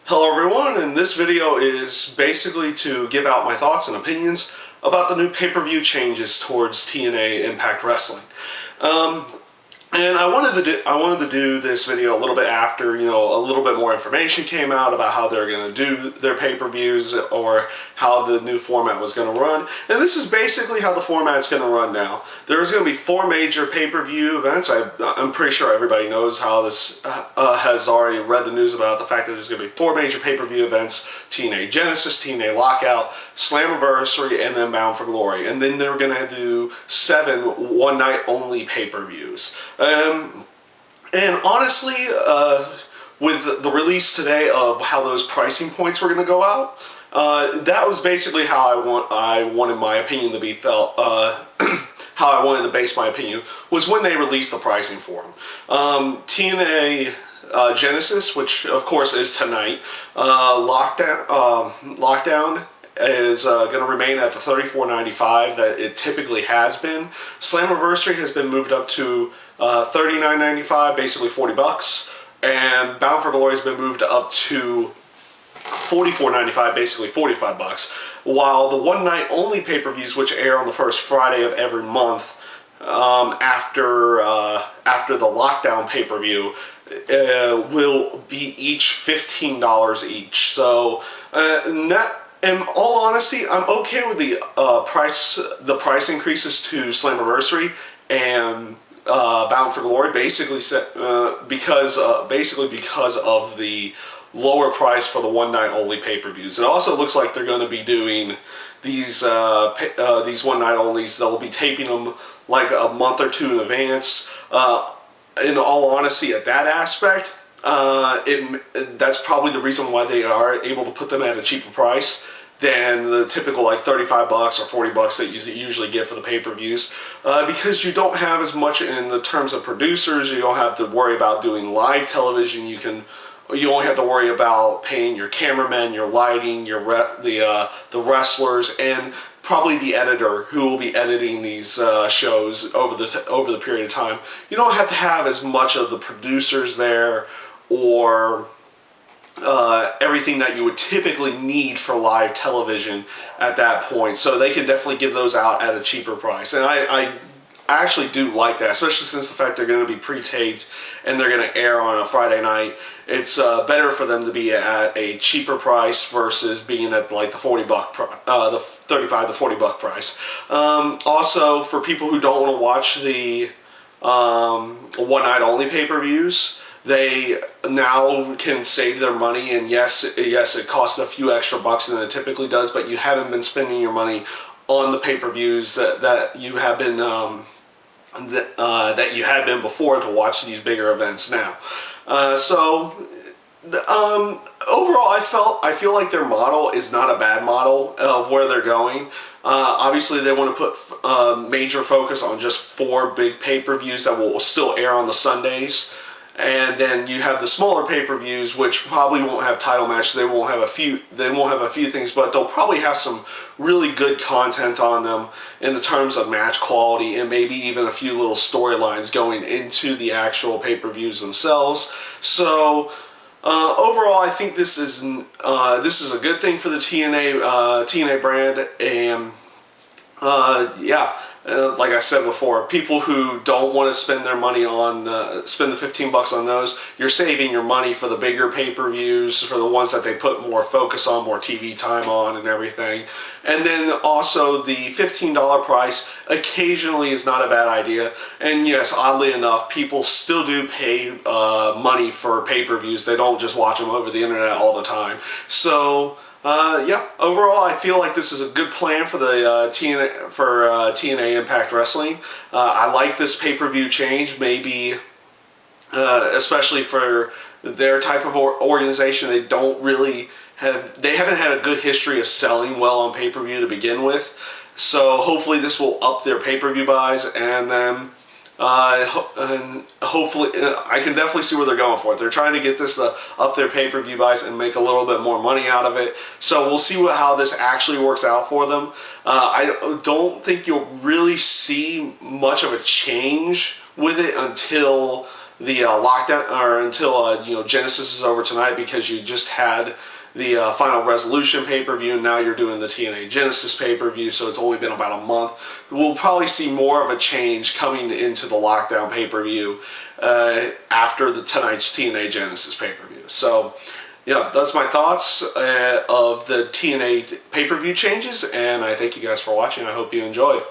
Hello everyone, and this video is basically to give out my thoughts and opinions about the new pay-per-view changes towards TNA Impact Wrestling. And I wanted to do this video a little bit after, a little bit more information came out about how they're going to do their pay-per-views or how the new format was going to run. And this is basically how the format's going to run now. There's going to be 4 major pay-per-view events. I'm pretty sure everybody knows how this has already read the news about the fact that there's going to be 4 major pay-per-view events: TNA Genesis, TNA Lockout, Slammiversary, and then Bound for Glory. And then they're going to do 7 one-night only pay-per-views. And honestly, with the release today of how those pricing points were going to go out, that was basically how I wanted my opinion to be felt. How I wanted to base my opinion was when they released the pricing for them. TNA Genesis, which of course is tonight, Lockdown is going to remain at the $34.95 that it typically has been. Slammiversary has been moved up to $39.95, basically $40, and Bound for Glory has been moved up to $44.95, basically $45. While the one-night only pay-per-views, which air on the first Friday of every month after the Lockdown pay-per-view, will be each $15 each. So in all honesty, I'm okay with the price increases to Slammiversary and Bound for Glory, basically because of the lower price for the one-night only pay-per-views. It also looks like they're going to be doing these one-night onlys. They'll be taping them like a month or 2 in advance. In all honesty, at that aspect, that's probably the reason why they are able to put them at a cheaper price than the typical like $35 or $40 that you usually get for the pay-per-views, because you don't have as much in the terms of producers. You don't have to worry about doing live television. You only have to worry about paying your cameramen, your lighting, the wrestlers, and probably the editor who will be editing these shows over the period of time. You don't have to have as much of the producers there or everything that you would typically need for live television at that point. So they can definitely give those out at a cheaper price. And I actually do like that, especially since the fact they're going to be pre-taped and they're going to air on a Friday night. It's better for them to be at a cheaper price versus being at like the $40, the $35 to $40 price. Also, for people who don't want to watch the one-night only pay-per-views, they now can save their money. And yes, it costs a few extra bucks than it typically does, but you haven't been spending your money on the pay-per-views that you have been before to watch these bigger events now. Overall, I feel like their model is not a bad model of where they're going. Obviously, they want to put major focus on just 4 big pay-per-views that will still air on the Sundays. And then you have the smaller pay-per-views, which probably won't have title matches. They won't have a few things, but they'll probably have some really good content on them in the terms of match quality, and maybe even a few little storylines going into the actual pay-per-views themselves. So overall, I think this is a good thing for the TNA brand, and yeah. Like I said before, people who don't want to spend their money on spend the $15 on those, you're saving your money for the bigger pay-per-views, for the ones that they put more focus on, more TV time on, and everything. And then also the $15 price occasionally is not a bad idea. And yes, oddly enough, people still do pay money for pay-per-views. They don't just watch them over the internet all the time. So yeah, overall, I feel like this is a good plan for the TNA Impact Wrestling. I like this pay-per-view change, maybe especially for their type of organization. They haven't had a good history of selling well on pay-per-view to begin with. So hopefully this will up their pay-per-view buys, and then hopefully, I can definitely see where they're going for it. They're trying to get this up their pay-per-view buys and make a little bit more money out of it. So we'll see how this actually works out for them. I don't think you'll really see much of a change with it until the lockdown, or until you know, Genesis is over tonight, because you just had the Final Resolution pay-per-view. Now you're doing the TNA Genesis pay-per-view, so it's only been about a month. We'll probably see more of a change coming into the lockdown pay-per-view after tonight's TNA Genesis pay-per-view. So yeah, that's my thoughts of the TNA pay-per-view changes, and I thank you guys for watching. I hope you enjoyed.